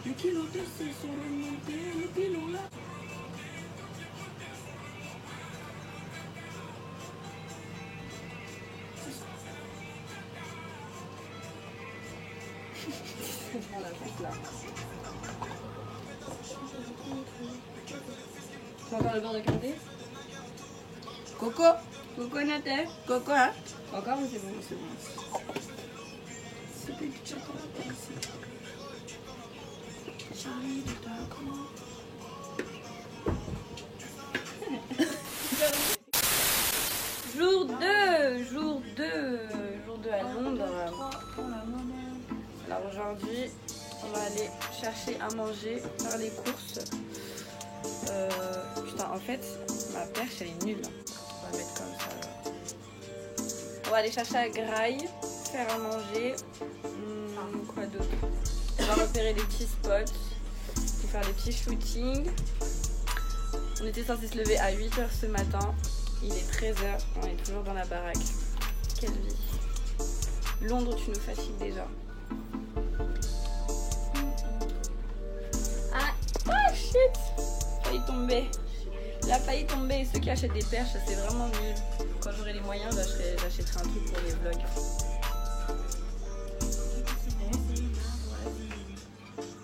Le kilo de c'est sur le monté, le kilo là. Tu veux encore le beurre de karité? Coco, coco Nathalie, coco hein? Encore ou c'est bon? C'est bon. C'est plus de chocolat ici. Charlie de ta comment? Jour 2 à Londres. Alors aujourd'hui, on va aller chercher à manger, faire les courses. Putain, en fait, ma perche elle est nulle. On va mettre comme ça. Là. On va aller chercher à Graille, faire à manger. Quoi d'autre? On va repérer des petits spots, et faire des petits shootings. On était censé se lever à 8h ce matin. Il est 13h, on est toujours dans la baraque. Quelle vie. Londres, tu nous fatigues déjà. Ah shit! Failli tomber. Il a failli tomber. Ceux qui achètent des perches, c'est vraiment nul. Quand j'aurai les moyens, j'achèterai un truc pour les vlogs.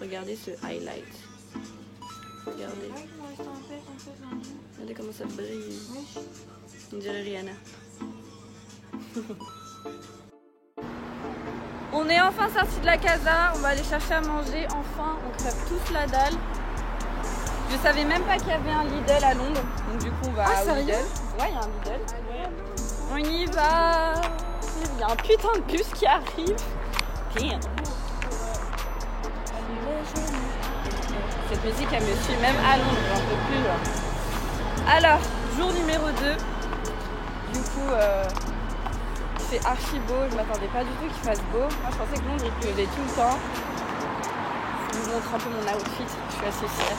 Regardez ce highlight. Regardez. Regardez comment ça brille. On dirait Rihanna. On est enfin sorti de la casa. On va aller chercher à manger. Enfin, on crève tous la dalle. Je savais même pas qu'il y avait un Lidl à Londres. Donc du coup, on va au Lidl. Ouais, il y a un Lidl. On y va. Il y a un putain de bus qui arrive. Damn. Cette musique, elle me suit même à Londres, j'en peux plus là. Alors, jour numéro 2. Du coup, il fait archi beau. Je m'attendais pas du tout qu'il fasse beau. Moi, je pensais que Londres, il pleuvait tout le temps. Je vous montre un peu mon outfit. Je suis assez fière.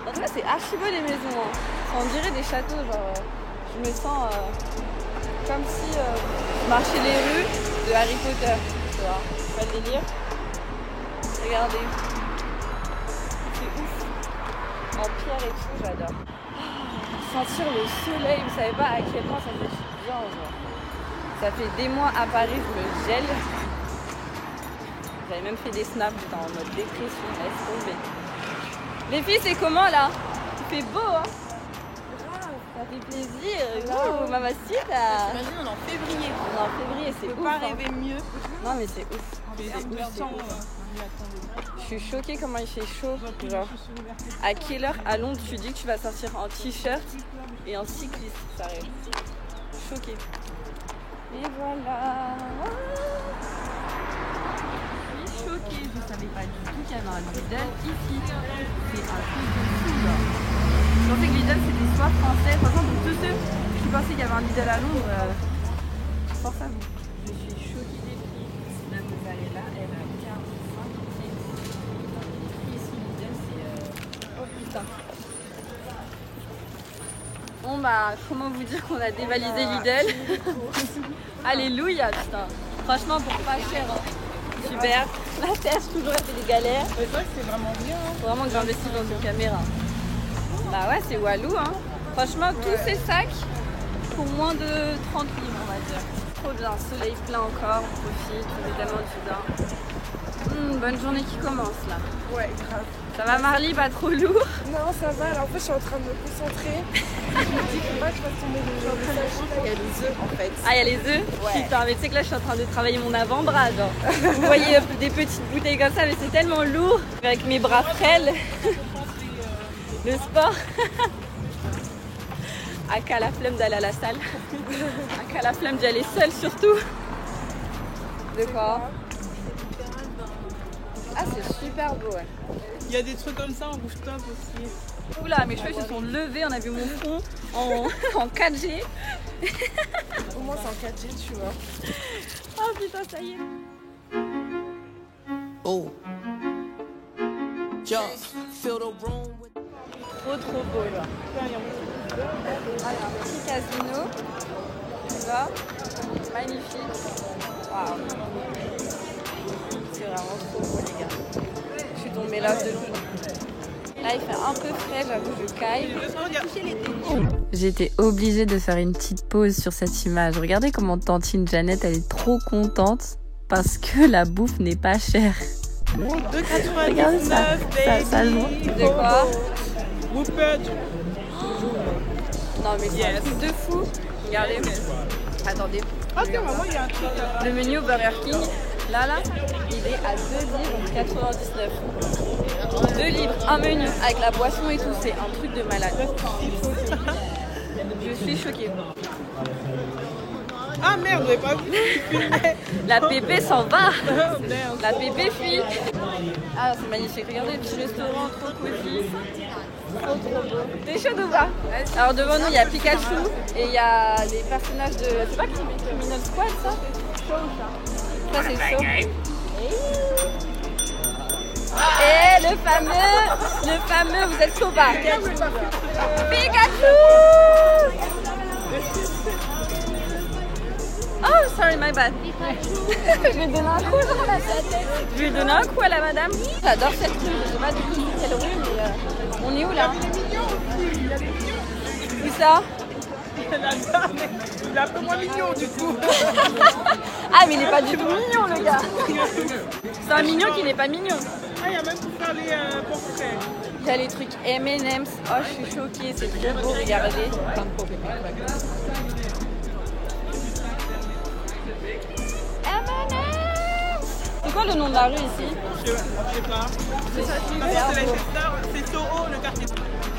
En tout cas, c'est archi beau les maisons. Hein. On dirait des châteaux. Genre, je me sens... comme si je marchais les rues de Harry Potter, tu vois, pas le délire. Regardez, c'est ouf, en pierre et tout, j'adore. Sentir le soleil, vous savez pas à quel point ça fait bien, genre. Ça fait des mois à Paris, je me gèle. J'avais même fait des snaps, j'étais en mode dépression, laisse tomber. Les filles, c'est comment là? Il fait beau, hein? Ça fait plaisir. Oh, mamacita. T'imagines, on est en février. On est en février, c'est ouf. On peut pas rêver mieux. Non, mais c'est ouf. Je suis choquée comment il fait chaud. Genre, à quelle heure à Londres tu dis que tu vas sortir en t-shirt et en cycliste? Sérieux. Choquée. Et voilà. Je suis choquée. Je savais pas du tout qu'il y avait un Lidl ici. C'est un truc de fou, là. Je pensais que Lidl c'était soit français. De toute façon, pour tous ceux qui pensaient qu'il y avait un Lidl à Londres, force à vous. Je suis choquée des prix. Même Varela, elle a 45 pieds. Les prix ici, Lidl, c'est. Oh putain. Bon bah, comment vous dire qu'on a dévalisé Lidl? Alléluia, putain. Franchement, pour pas cher. Hein. Super. La terre, toujours elle fait des galères. C'est vrai que c'est vraiment bien. Hein. Faut vraiment que j'investisse dans une caméra. Bah ouais, c'est Walou, hein. Franchement, tous ces sacs pour moins de 30 livres, on va dire. Trop bien, soleil plein encore, on profite, on est tellement du bonne journée qui commence là. Ouais, grave. Ça va Marly, pas trop lourd? Non, ça va. Alors, en fait, je suis en train de me concentrer. Je me dis faut pas que je fasse tomber le genre de sachet. Il y a les œufs en fait. Ah, il y a les œufs? Ouais. Putain, mais tu sais que là, je suis en train de travailler mon avant-bras, genre. Vous voyez des petites bouteilles comme ça, mais c'est tellement lourd. Avec mes bras frêles. Le sport. Aka la flemme d'aller à la salle. Aka la flemme d'y aller seule surtout. De quoi? Ah, c'est super beau, ouais. Il y a des trucs comme ça en rouge top aussi. Oula, mes cheveux se sont levés, on a vu mon front en 4G. Au moins c'est en 4G, tu vois. Oh putain, ça y est. Oh. Just fill the room with... Trop beau là. un petit casino. Tu vois, magnifique. Waouh. C'est vraiment trop beau les gars. Je suis tombée là de tout. Là il fait un peu frais, j'avoue je caille. J'étais obligée de faire une petite pause sur cette image. Regardez comment tantine Jeannette, elle est trop contente parce que la bouffe n'est pas chère. Regardez ça joue. De quoi? Non mais c'est un truc de fou. Regardez. Attendez. Le menu au Burger King, là, il est à 2,99 $. 2 livres, un menu avec la boisson et tout, c'est un truc de malade. Je suis choquée. Ah merde, j'avais pas vu. La pépé s'en va. La pépé fuit. Ah, c'est magnifique. Regardez le petit restaurant trop cosy. Trop beau. T'es chaud ou pas? Alors devant nous, il y a Pikachu et il y a des personnages de... C'est pas Criminal Squad ça? Ça c'est chaud. Et le fameux, vous êtes chaud pas? Pikachu! Oh, sorry, my bad. Je vais donner un coup dans la tête. Je vais donner un coup à la madame. J'adore cette rue. Je sais pas du tout quelle rue, mais on est où là? Où ça? Il est un peu moins mignon du coup. Ah, mais il est pas du tout mignon le gars. C'est un mignon qui n'est pas mignon. Ah, il y a même pour faire les portraits. Il y a les trucs M&M's. Oh, je suis choquée. C'est trop beau, regardez. C'est quoi le nom de la rue ici? Je sais pas. C'est Soho, le quartier.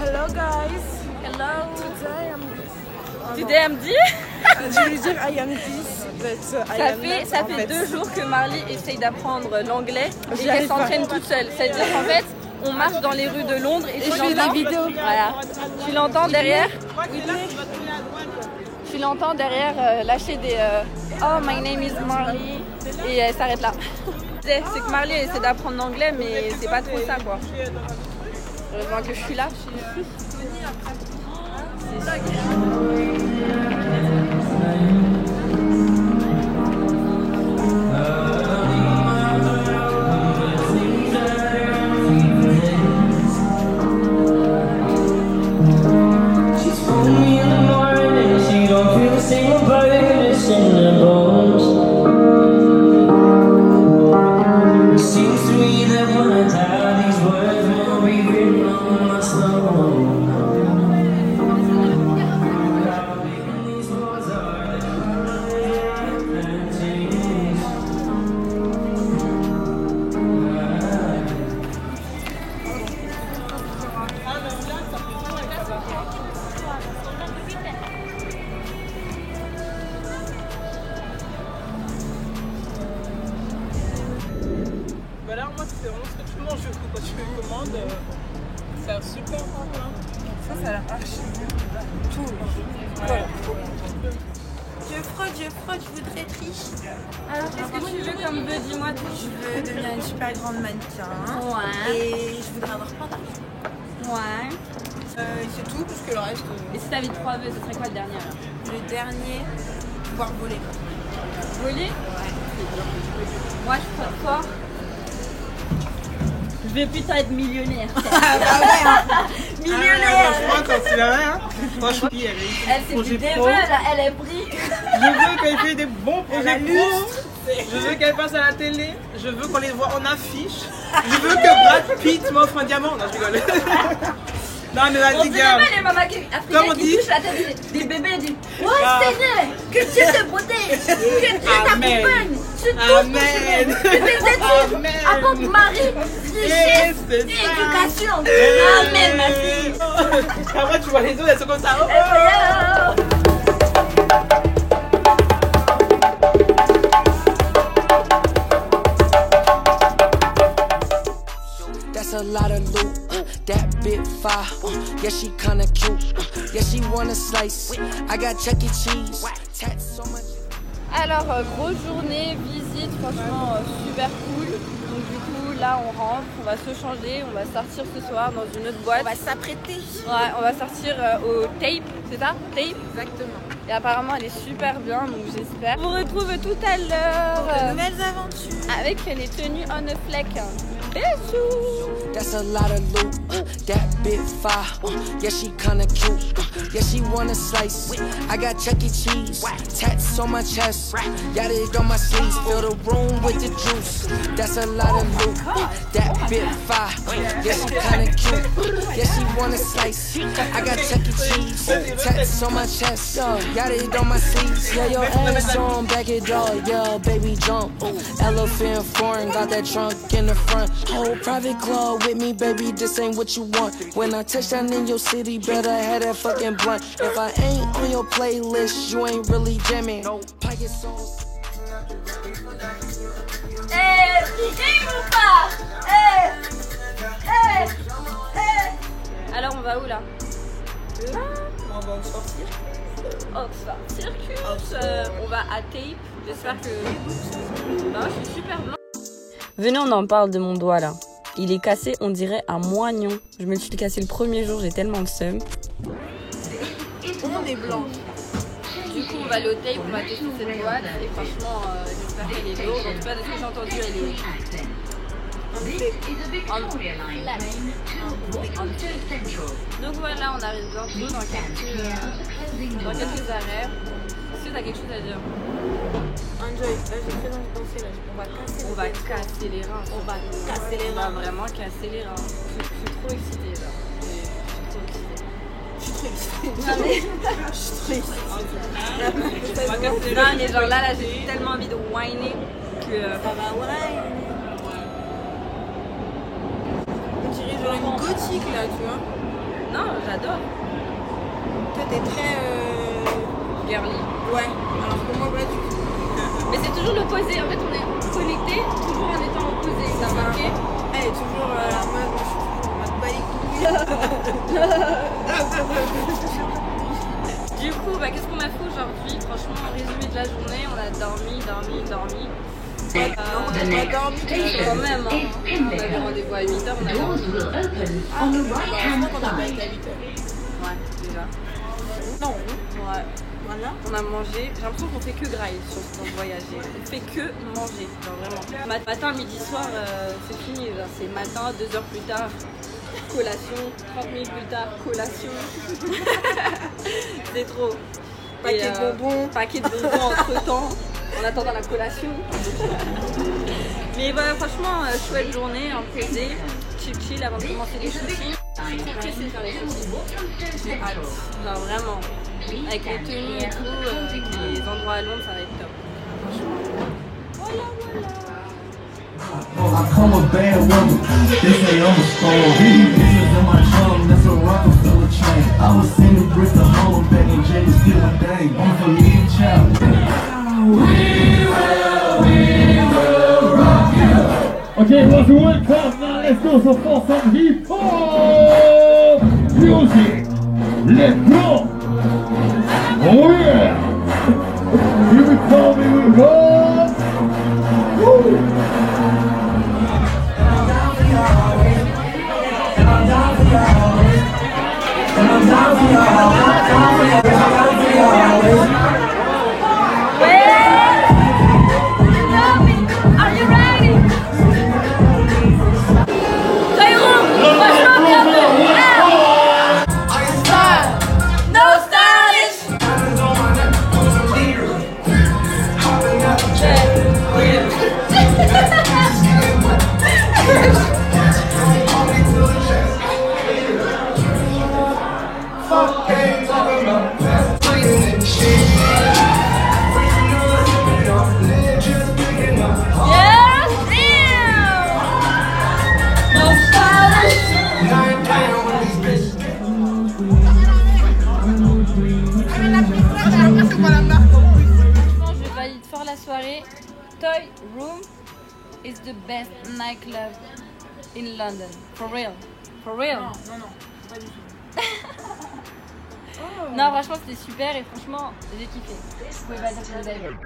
Hello guys. Hello. Today I'm dit? Je voulais dire I am this, but ça fait 2 jours que Marley essaye d'apprendre l'anglais et qu'elle s'entraîne toute seule. C'est-à-dire qu'en fait, on marche dans les rues de Londres et tu l'entends. Voilà. Tu l'entends derrière? Tu l'entends derrière lâcher des oh my name is Marley et elle s'arrête là. C'est que Marley essaie d'apprendre l'anglais mais c'est pas trop ça quoi. Heureusement que je suis là. c'est vraiment ce que tu manges quand tu fais une commande. C'est un super bon plat. Ça a l'air archi bon. Tout. Ouais. Je frotte, je voudrais être riche. Alors qu'est-ce que tu veux comme vœu, dis-moi tout. Je veux devenir une super grande mannequin. Ouais. Et je voudrais avoir plein d'argent. Ouais. C'est tout, parce que le reste... Et si t'avais 3 vœux, ce serait quoi le dernier alors? Le dernier, pouvoir voler. Voler? Ouais. Moi je crois fort. Je vais plutôt être millionnaire. Ah bah ouais hein. Millionnaire. Franchement quand c'est la hein. Franchement elle c'est du débat là, elle est pris. Je veux qu'elle fait des bons projets pro. Je veux qu'elle passe à la télé. Je veux qu'on les voit en affiche. Je veux que Brad Pitt m'offre un diamant. Non je rigole. Non mais vas-y gars. Les mamans africaines qui touchent la tête des bébés et disent oh Seigneur, que Dieu te protège, que Dieu t'accompagne sur tout ton chemin, que tes études apportent mari, richesse et éducation. Amen ma fille. Après tu vois les autres elles sont comme ça. That's a lot of loot. That bit fire. Yeah, she kinda cute. Yeah, she wanna slice. I got Chuck E. Cheese. Tats so much. Alors, grosse journée, visite, franchement super cool. Donc du coup, là on rentre, on va se changer, on va sortir ce soir dans une autre boîte. On va s'apprêter. Ouais, on va sortir au Tape, c'est ça? Tape? Exactement. Et apparemment elle est super bien, donc j'espère. On vous retrouve tout à l'heure. Pour de nouvelles aventures. Avec les tenues on a fleck. Bisous! That's a lot of loot. That bit fire. Yeah, she kinda cute. Yeah, she wanna slice. I got Chuck E. Cheese. Tats on my chest. Got it on my sleeves. Fill the room with the juice. That's a lot of loot. That bit fire. Yeah, she kinda cute. Yeah, she wanna slice. I got Chuck E. Cheese. Tats on my chest. Got it on my sleeves. Yeah, your ass on back it up. Yeah, baby jump. Elephant foreign. Got that trunk in the front. Whole private club with me, baby, this ain't what you want. When I touch down in your city, better have that fucking blunt. If I ain't on your playlist, you ain't really jamming. Pocket sauce. Eh, rime ou pas? Alors on va où là? Là, On va sortir. Oxford Circus. On va à Tape. J'espère que... Bah, je suis super blanc. Venez, on en parle de mon doigt là. Il est cassé, on dirait un moignon. Je me le suis cassé le premier jour, j'ai tellement le seum. On est blanc. Du coup, on va aller au Tape, on va tester cette boîte. Et franchement, j'espère qu'elle est lourde. En tout cas, de ce que j'ai entendu, elle est... Donc voilà, on arrive bientôt dans quelques arrêts. Est-ce que t'as quelque chose à dire? Enjoy. Là, j'ai très envie de danser. Là. On va casser les reins. On va casser les On va reins. vraiment casser les reins. Je suis trop excitée là. Je suis trop excitée. Non mais... Je suis trop excitée. Non mais genre là j'ai tellement envie de whiner que... Ça va, ouais. On dirait genre une gothique là, tu vois. Non, j'adore. Toi, t'es très... Girly. Ouais, alors que moi, pas du tout. Mais c'est toujours l'opposé. En fait, on est connectés toujours en étant opposés. Ça va, ok? Elle est toujours la mode, je suis toujours en mode bas les couilles. Du coup, qu'est-ce qu'on a fait aujourd'hui? Franchement, en résumé de la journée, on a dormi. On a dormi Quand même, hein. On avait rendez-vous à 8h, on a dormi. heureusement qu'on a pas été à 8h. Ouais, déjà. Non, Ouais. voilà. On a mangé, j'ai l'impression qu'on fait que grailler dans ce voyage. On fait que manger, genre vraiment. Matin, midi, soir, c'est fini. Genre, c'est matin, 2 heures plus tard, collation, 30 minutes plus tard, collation. C'est trop. Paquet de bonbons. Paquet de bonbons entre temps, en attendant la collation. Mais voilà, franchement, chouette journée, posée, chill avant de commencer les shootings. Je suis trop pressée de faire les shootings. J'ai hâte, genre vraiment. Avec les tenues et tout, les endroits à Londres, ça va être top. Voilà. I'm a bad woman, they say I'm a star. These bitches in my drum, that's a Rockefeller chain. I was singing Brick the Hole back in Jay still a dang. I'm for me and child. We will rock you. Okay, what's the one come now? Let's go for some hip hop music. Let's go. Oh yeah. Here we come, here we go. Woo. Je valide fort la soirée. Toy Room is the best nightclub in London. For real. For real. Non, pas du tout. Non, franchement, c'était super et franchement, j'ai kiffé. Vous pouvez pas dire que vous avez vu.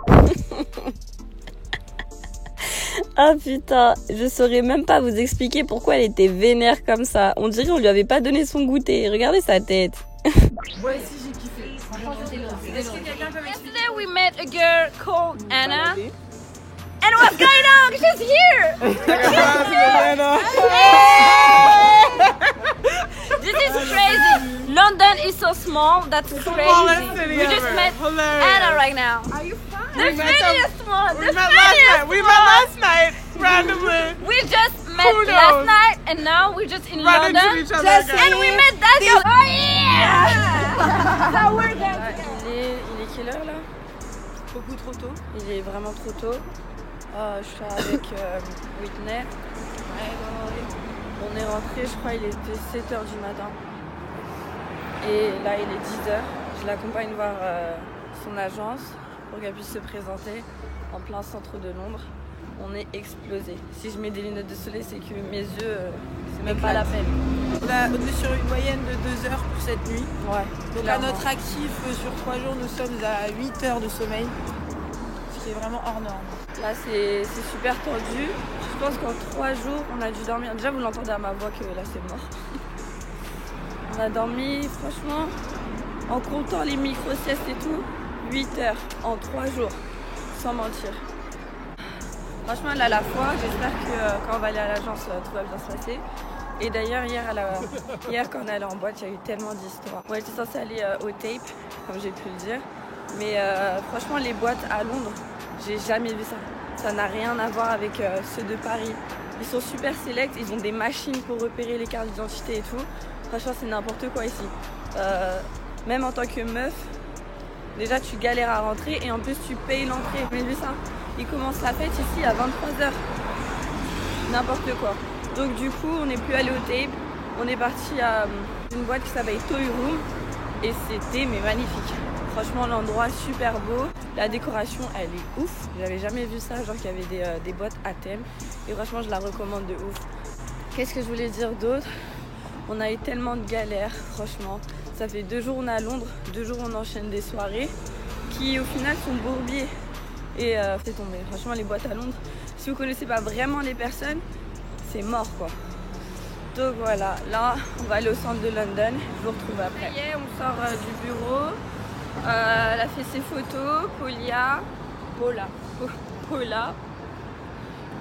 Ah putain, je saurais même pas vous expliquer pourquoi elle était vénère comme ça. On dirait qu'on lui avait pas donné son goûter. Regardez sa tête. Moi aussi j'ai kiffé. Franchement c'était long. Est-ce que quelqu'un peut m'expliquer? Yesterday we met a girl called Anna. And what's going on? She's here! This is crazy. London is so small, that's crazy. We just met Anna right now. Are you fine? The funniest one! We met last night, randomly. We just met last night and now we're just in Ran London. into each other again. And we met that girl! Oh yeah! So we're going Il est quelle heure là? Beaucoup trop tôt. Il est vraiment trop tôt. Je suis avec Whitney. On est rentré, je crois il était 7h du matin. Et là il est 10h. Je l'accompagne voir son agence pour qu'elle puisse se présenter en plein centre de Londres. On est explosé. Si je mets des lunettes de soleil, c'est que mes yeux, c'est même pas la peine. On est sur une moyenne de 2 heures pour cette nuit. Ouais. Donc à notre actif sur 3 jours, nous sommes à 8 heures de sommeil. Ce qui est vraiment hors norme. Là c'est super tendu. Je pense qu'en 3 jours on a dû dormir. Déjà vous l'entendez à ma voix que là c'est mort. On a dormi franchement en comptant les micro-siestes et tout 8 heures en 3 jours. Sans mentir. Franchement elle a la foi. J'espère que quand on va aller à l'agence tout va bien se passer. Et d'ailleurs hier quand on est allé en boîte il y a eu tellement d'histoires. On était censé aller au Tape comme j'ai pu le dire. Mais franchement les boîtes à Londres j'ai jamais vu ça. Ça n'a rien à voir avec ceux de Paris. Ils sont super sélects, ils ont des machines pour repérer les cartes d'identité et tout. Franchement, c'est n'importe quoi ici. Même en tant que meuf, déjà tu galères à rentrer et en plus tu payes l'entrée. Vous avez vu ça? Ils commencent la fête ici à 23h. N'importe quoi. Donc du coup, on n'est plus allé au Tape. On est parti à une boîte qui s'appelle Toy Room. Et c'était magnifique. Franchement, l'endroit super beau. La décoration, elle est ouf. J'avais jamais vu ça, genre qu'il y avait des boîtes à thème. Et franchement, je la recommande de ouf. Qu'est-ce que je voulais dire d'autre? On a eu tellement de galères, franchement. Ça fait 2 jours on est à Londres, 2 jours on enchaîne des soirées qui au final sont bourbiers. Et c'est tombé. Franchement, les boîtes à Londres, si vous connaissez pas vraiment les personnes, c'est mort quoi. Donc voilà, là on va aller au centre de London. Je vous retrouve après. Ça y est, on sort du bureau. Elle a fait ses photos, Paula.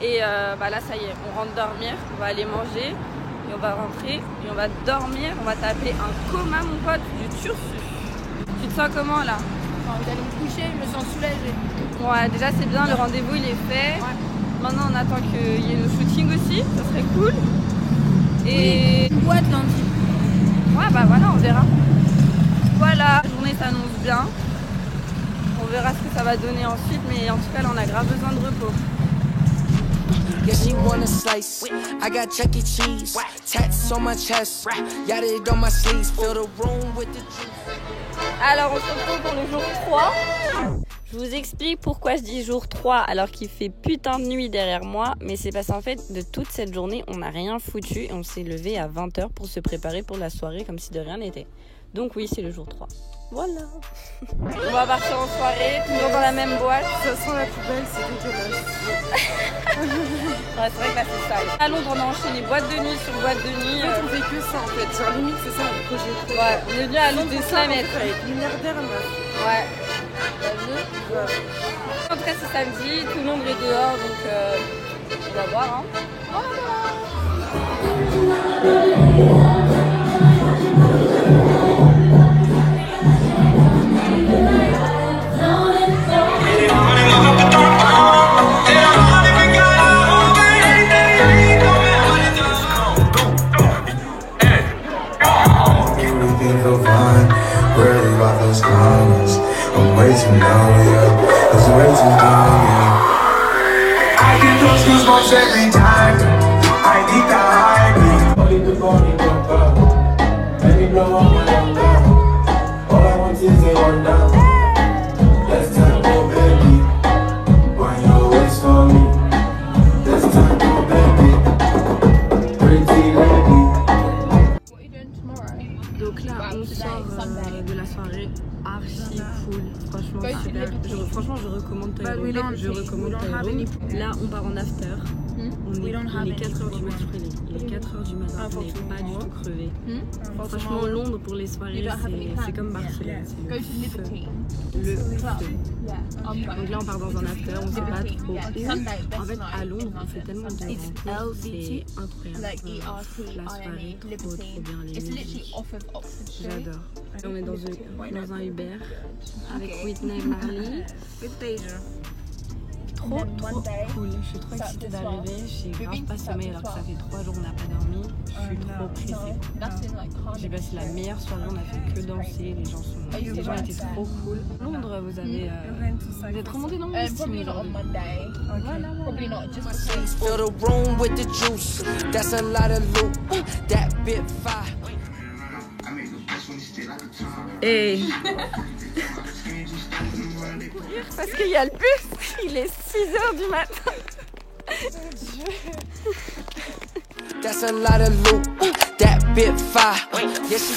Et là ça y est, on rentre dormir, on va aller manger et on va rentrer et on va dormir, on va taper un coma mon pote, du turfu. Tu te sens comment là? J'ai envie d'aller me coucher, je me sens soulagée. Ouais, déjà c'est bien, le rendez-vous il est fait. Ouais. Maintenant on attend qu'il y ait le shooting aussi, ça serait cool. Et oui, une boîte lundi. Ouais bah voilà, on verra. Voilà, la journée s'annonce bien. On verra ce que ça va donner ensuite, mais en tout cas là on a grave besoin de repos. Yeah, she want a slice. I got Chuck E. Cheese, tats on my chest, got it on my sleeves, fill the room with the juice. Alors on se retrouve pour le jour 3. Je vous explique pourquoi je dis jour 3 alors qu'il fait putain de nuit derrière moi. Mais c'est parce qu'en fait de toute cette journée on n'a rien foutu et on s'est levé à 20h pour se préparer pour la soirée comme si de rien n'était. Donc oui, c'est le jour 3. Voilà. On va partir en soirée, toujours dans la même boîte. Ça sent la poubelle, c'est dégueulasse. Ouais, c'est vrai que là c'est sale. À Londres, on a enchaîné boîte de nuit sur boîte de nuit. On fait que ça en fait. Sur limite, c'est ça le projet. Ouais, on est venu à Londres pour se la mettre. Milliardaire, meuf. Ouais. T'as vu? Ouais. En tout cas, c'est samedi, tout Londres est dehors, donc on va voir. Hein. I'm way too numb, yeah. It's way too dumb, yeah. I get those goosebumps every time. I need the high beat. Only the morning come back. Let me blow up my number. All I want is a rundown. Let's time go, baby. Wind your waist for me. Let's time go, baby. Pretty lady. Donc là, on sort de la soirée à archi cool, franchement super. Franchement, je recommande Taïro. Je recommande Taïro. Là, on part en after. Il est 4h du matin, il est 4h du matin, on n'est pas du tout crevé. Franchement, Londres pour les soirées, c'est comme Barcelone. Le feu. Donc là, on part dans un after, on sait pas trop où. En fait, à Londres, on fait tellement de rencontres, c'est incroyable. La soirée, trop bien, les musiques. J'adore. On est dans un Uber avec Whitney et Marley. Trop cool, je suis trop excitée d'arriver, j'ai grave pas sommeil alors que ça fait 3 jours on n'a pas dormi, je suis trop pressée. J'ai passé la meilleure soirée, on a fait que danser, les gens étaient trop cool. Londres, vous êtes remonté dans mon style aujourd'hui. Fill the room with the juice. That's a lot of loot. That bit fire. Et parce qu'il y a le bus, il est 6h du matin. That's a lot of loot. That bit fire. Yes, she